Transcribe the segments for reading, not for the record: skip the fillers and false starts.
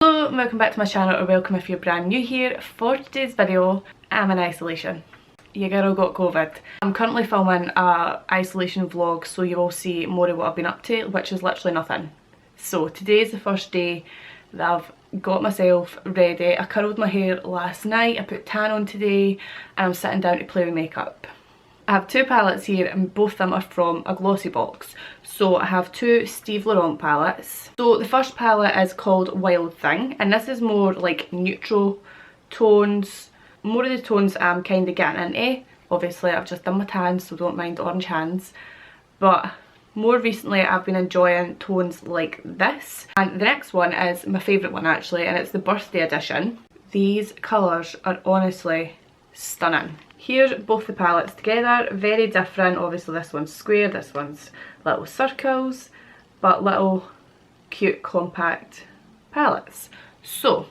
Hello and welcome back to my channel, or welcome if you're brand new here. For today's video, I'm in isolation. Your girl got COVID. I'm currently filming a isolation vlog, so you will see more of what I've been up to, which is literally nothing. So today is the first day that I've got myself ready. I curled my hair last night, I put tan on today, and I'm sitting down to play with makeup. I have two palettes here and both of them are from a glossy box. So I have two Steve Laurant palettes. So the first palette is called Wild Thing, and this is more like neutral tones. More of the tones I'm kind of getting into. Obviously I've just done my tan, so don't mind orange hands. But more recently I've been enjoying tones like this. And the next one is my favourite one actually, and it's the birthday edition. These colours are honestly stunning. Here's both the palettes together, very different. Obviously this one's square, this one's little circles, but little cute compact palettes. So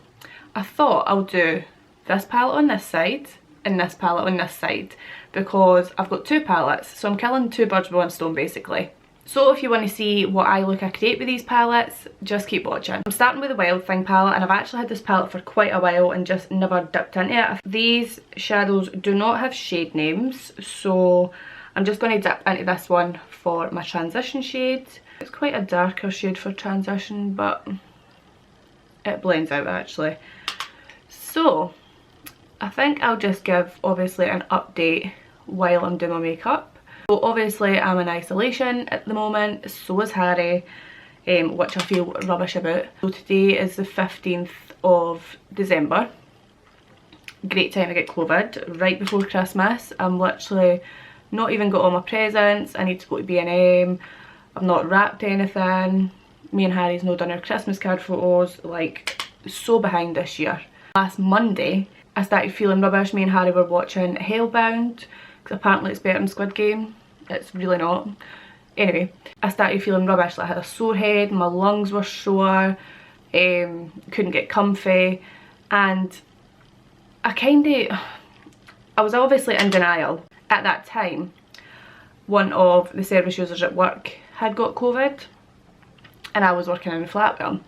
I thought I'll do this palette on this side and this palette on this side, because I've got two palettes, so I'm killing two birds with one stone basically. So if you want to see what eye look I create with these palettes, just keep watching. I'm starting with the Wild Thing palette, and I've actually had this palette for quite a while and just never dipped into it. These shadows do not have shade names, so I'm just going to dip into this one for my transition shade. It's quite a darker shade for transition, but it blends out actually. So I think I'll just give obviously an update while I'm doing my makeup. So obviously I'm in isolation at the moment, so is Harry, which I feel rubbish about. So today is the 15th of December. Great time to get COVID, right before Christmas. I'm literally not even got all my presents. I need to go to B&M. I've not wrapped anything. Me and Harry's not done our Christmas card photos. Like, so behind this year. Last Monday I started feeling rubbish. Me and Harry were watching Hellbound, because apparently it's better than Squid Game. It's really not. Anyway, I started feeling rubbish. Like I had a sore head, my lungs were sore, couldn't get comfy, and I was obviously in denial. At that time, one of the service users at work had got COVID, and I was working in a flat with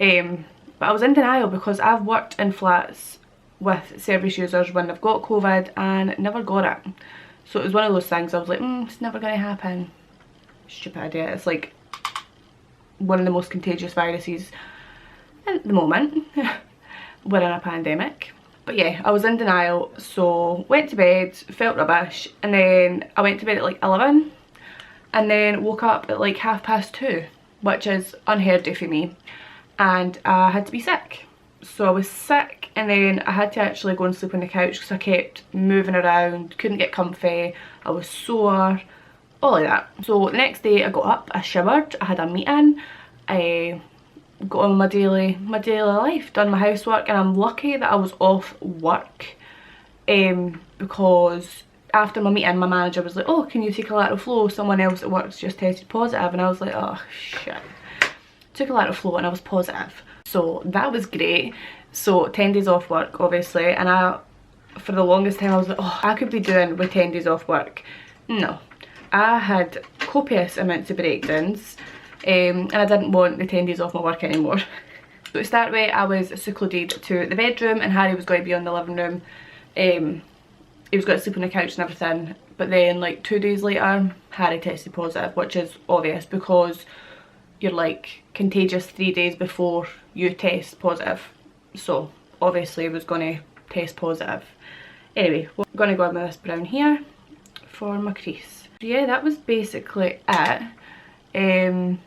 him. But I was in denial because I've worked in flats with service users when they've got COVID and never got it. So it was one of those things I was like, it's never going to happen. Stupid idea. It's like one of the most contagious viruses at the moment. We're in a pandemic. But yeah, I was in denial, so went to bed, felt rubbish, and then I went to bed at like 11 and then woke up at like 2:30, which is unheard of for me, and I had to be sick. So I was sick, and then I had to actually go and sleep on the couch because I kept moving around, couldn't get comfy, I was sore, all of that. So the next day I got up, I showered, I had a meeting, I got on my daily life, done my housework, and I'm lucky that I was off work, because after my meeting my manager was like, oh, can you take a lateral flow, someone else at work's just tested positive, and I was like, oh shit. Took a lateral flow and I was positive. So that was great. So 10 days off work obviously, and for the longest time I was like, oh, I could be doing with 10 days off work. No, I had copious amounts of breakdowns, and I didn't want the 10 days off my work anymore. So to start with, I was secluded to the bedroom, and Harry was going to be on the living room. He was going to sleep on the couch and everything, but then like 2 days later Harry tested positive, which is obvious because you're like contagious 3 days before you test positive. So obviously I was going to test positive. Anyway, we're going to go in with this brown here for my crease. So yeah, that was basically it.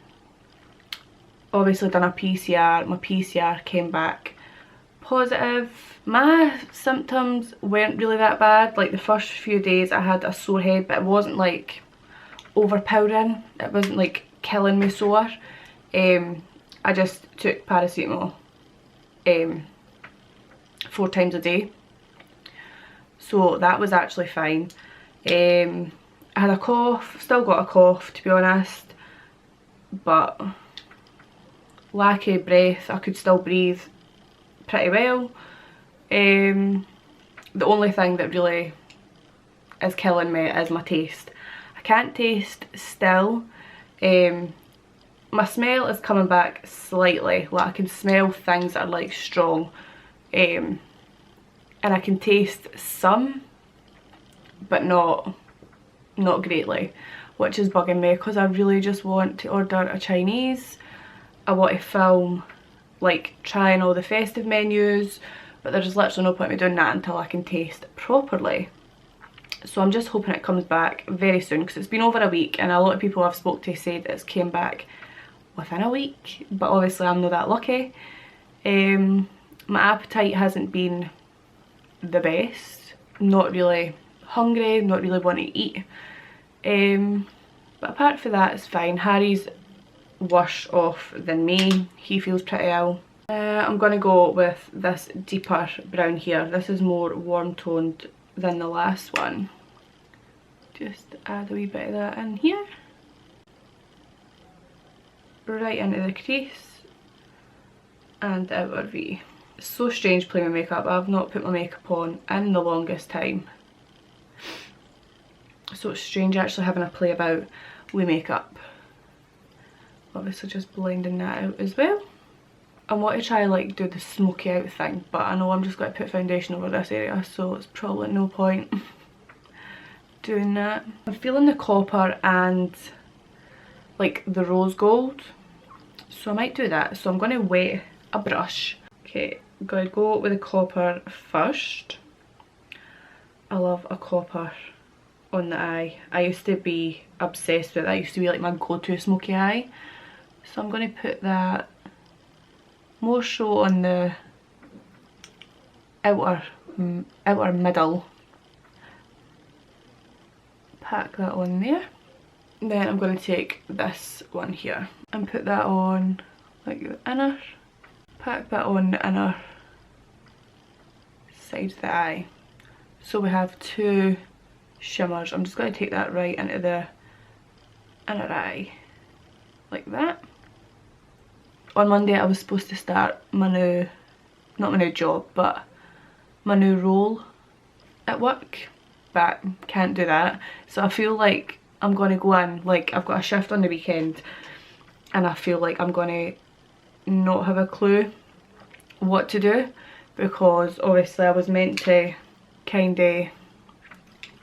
Obviously done a PCR. My PCR came back positive. My symptoms weren't really that bad. Like the first few days I had a sore head, but it wasn't like overpowering. It wasn't like killing me sore. I just took paracetamol 4 times a day, so that was actually fine. I had a cough, still got a cough to be honest, but lack of breath, I could still breathe pretty well. The only thing that really is killing me is my taste. I can't taste still. My smell is coming back slightly, like I can smell things that are like strong, and I can taste some, but not greatly, which is bugging me because I really just want to order a Chinese. I want to film like trying all the festive menus, but there's literally no point in me doing that until I can taste properly. So I'm just hoping it comes back very soon, because it's been over a week and a lot of people I've spoke to said it's came back within a week, but obviously I'm not that lucky. My appetite hasn't been the best, not really hungry, not really wanting to eat, but apart from that it's fine. Harry's worse off than me, he feels pretty ill. I'm going to go with this deeper brown here. This is more warm toned than the last one. Just add a wee bit of that in here, right into the crease and outer V. It's so strange playing with makeup. I've not put my makeup on in the longest time, so it's strange actually having a play about with makeup. Obviously just blending that out as well. I want to try like do the smoky out thing, but I know I'm just going to put foundation over this area, so it's probably no point doing that. I'm feeling the copper and like the rose gold, so I might do that. So I'm going to wet a brush. Okay, I'm going to go with the copper first. I love a copper on the eye. I used to be obsessed with it. That used to be like my go-to smoky eye. So I'm going to put that more so on the outer middle. Pack that on there. Then I'm going to take this one here and put that on like the inner. Pack that on the inner side of the eye. So we have two shimmers. I'm just going to take that right into the inner eye like that. On Monday I was supposed to start my new, not my new job, but my new role at work, but can't do that. So I feel like I'm going to go in, like I've got a shift on the weekend, and I feel like I'm going to not have a clue what to do, because obviously I was meant to kind of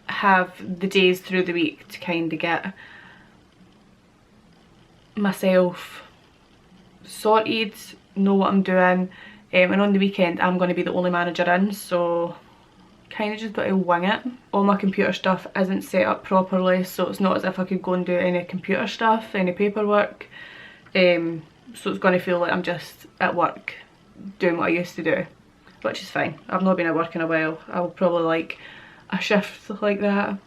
have the days through the week to kind of get myself sorted, know what I'm doing, and on the weekend I'm going to be the only manager in, so kind of just got to wing it. All my computer stuff isn't set up properly, so it's not as if I could go and do any computer stuff, any paperwork, so it's going to feel like I'm just at work doing what I used to do, which is fine. I've not been at work in a while. I'll probably like a shift like that.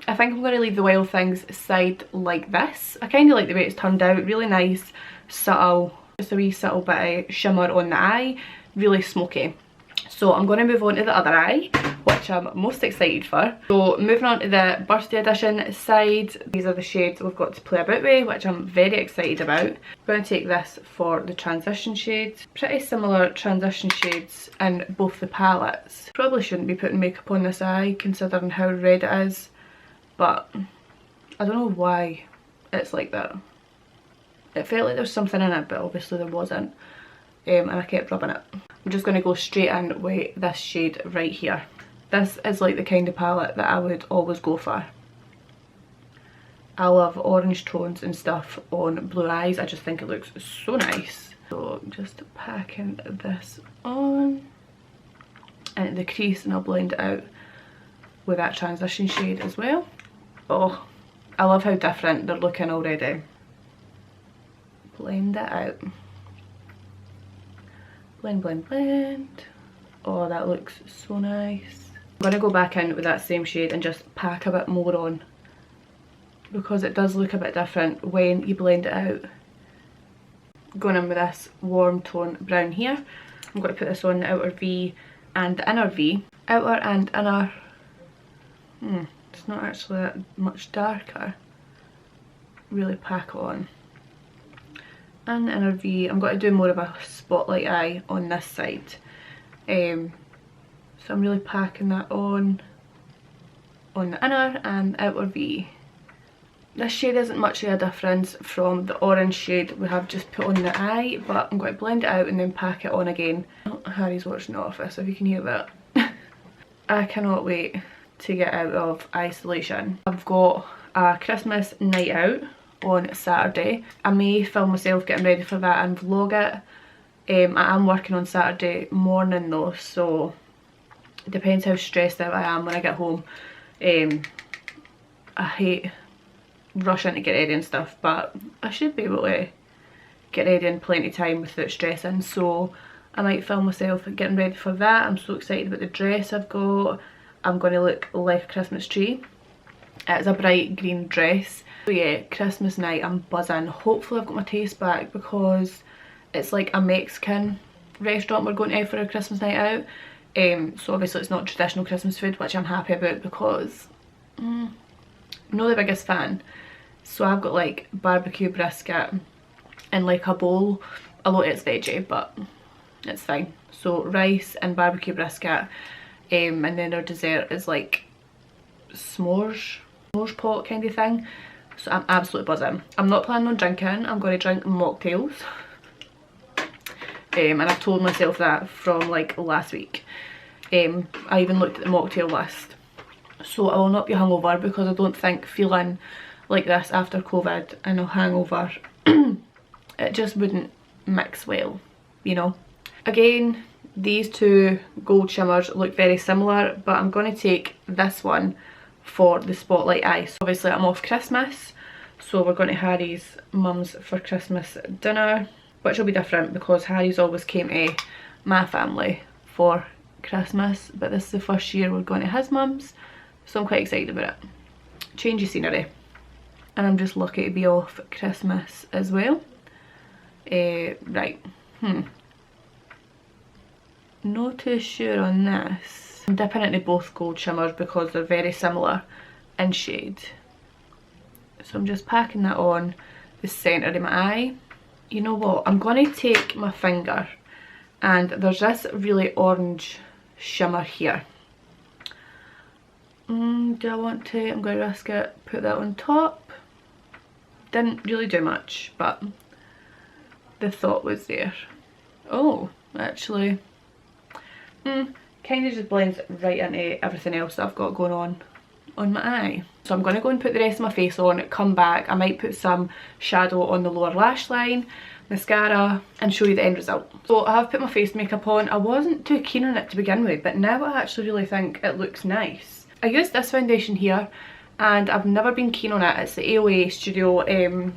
I think I'm going to leave the wild things aside like this. I kind of like the way it's turned out, really nice, subtle, just a wee subtle bit of shimmer on the eye, really smoky. So I'm going to move on to the other eye, which I'm most excited for. So moving on to the birthday edition side, these are the shades we've got to play about with, which I'm very excited about. I'm going to take this for the transition shades. Pretty similar transition shades in both the palettes. Probably shouldn't be putting makeup on this eye considering how red it is, but I don't know why it's like that. It felt like there was something in it, but obviously there wasn't, and I kept rubbing it. I'm just going to go straight in with this shade right here. This is like the kind of palette that I would always go for. I love orange tones and stuff on blue eyes. I just think it looks so nice. So I'm just packing this on and the crease, and I'll blend it out with that transition shade as well. Oh, I love how different they're looking already. Blend it out. Blend, blend, blend. Oh, that looks so nice. I'm going to go back in with that same shade and just pack a bit more on, because it does look a bit different when you blend it out. Going in with this warm tone brown here. I'm going to put this on the outer V and the inner V. Outer and inner, it's not actually that much darker. Really pack on. And the inner V, I'm going to do more of a spotlight eye on this side. So I'm really packing that on the inner and outer V. This shade isn't much of a difference from the orange shade we have just put on the eye, but I'm going to blend it out and then pack it on again. Oh, Harry's watching The Office, if you can hear that. I cannot wait to get out of isolation. I've got a Christmas night out on Saturday. I may film myself getting ready for that and vlog it. I am working on Saturday morning though, so it depends how stressed out I am when I get home. I hate rushing to get ready and stuff, but I should be able to get ready in plenty of time without stressing, so I might film myself getting ready for that. I'm so excited about the dress I've got. I'm going to look like a Christmas tree. It's a bright green dress. So yeah, Christmas night, I'm buzzing. Hopefully I've got my taste back, because it's like a Mexican restaurant we're going to for a Christmas night out. So obviously it's not traditional Christmas food, which I'm happy about, because I'm not the biggest fan. So I've got like barbecue brisket in like a bowl. A lot of it's veggie, but it's fine. So rice and barbecue brisket, and then our dessert is like s'mores pot kind of thing. So I'm absolutely buzzing. I'm not planning on drinking. I'm going to drink mocktails. And I've told myself that from like last week. I even looked at the mocktail list. So I will not be hungover, because I don't think feeling like this after COVID and a hangover, it just wouldn't mix well, you know. Again, these two gold shimmers look very similar, but I'm going to take this one for the spotlight eye. So obviously I'm off Christmas, so we're going to Harry's mum's for Christmas dinner, which will be different because Harry's always came to my family for Christmas, but this is the first year we're going to his mum's, so I'm quite excited about it. Change of scenery. And I'm just lucky to be off Christmas as well. Right, not too sure on this. I'm dipping into both gold shimmers because they're very similar in shade. So I'm just packing that on the centre of my eye. You know what, I'm going to take my finger, and there's this really orange shimmer here. Do I want to? I'm going to risk it, put that on top. Didn't really do much, but the thought was there. Oh, actually, kind of just blends right into everything else that I've got going on my eye. So I'm going to go and put the rest of my face on, come back, I might put some shadow on the lower lash line, mascara, and show you the end result. So I have put my face makeup on. I wasn't too keen on it to begin with, but now I actually really think it looks nice. I used this foundation here, and I've never been keen on it. It's the AOA Studio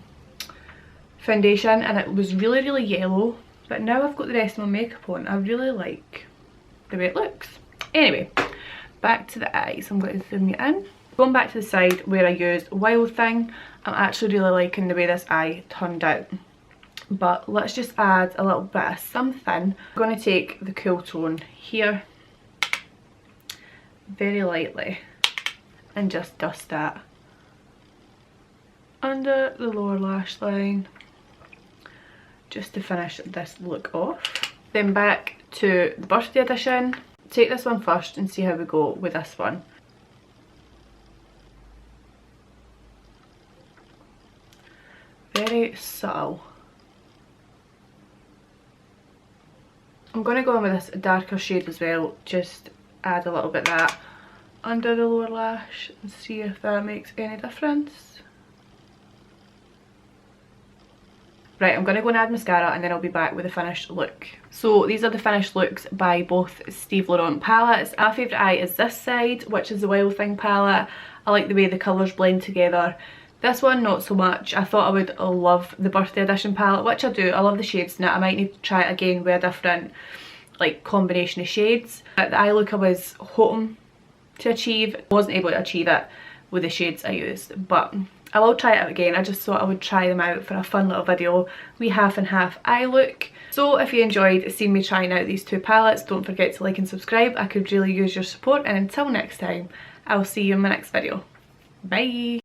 foundation, and it was really yellow, but now I've got the rest of my makeup on, I really like the way it looks. Anyway, back to the eyes. I'm going to zoom you in. Going back to the side where I used Wild Thing, I'm actually really liking the way this eye turned out. But let's just add a little bit of something. I'm going to take the cool tone here, very lightly, and just dust that under the lower lash line, just to finish this look off. Then back to the birthday edition. Take this one first and see how we go with this one. Very subtle. I'm going to go in with this darker shade as well, just add a little bit of that under the lower lash and see if that makes any difference. Right, I'm going to go and add mascara, and then I'll be back with the finished look. So these are the finished looks by both Steve Laurant palettes. My favourite eye is this side, which is the Wild Thing palette. I like the way the colours blend together. This one, not so much. I thought I would love the birthday edition palette, which I do. I love the shades in it. I might need to try it again with a different like combination of shades. But the eye look I was hoping to achieve, wasn't able to achieve it with the shades I used, but I will try it out again. I just thought I would try them out for a fun little video, wee half and half eye look. So if you enjoyed seeing me trying out these two palettes, don't forget to like and subscribe. I could really use your support, and until next time, I'll see you in my next video. Bye!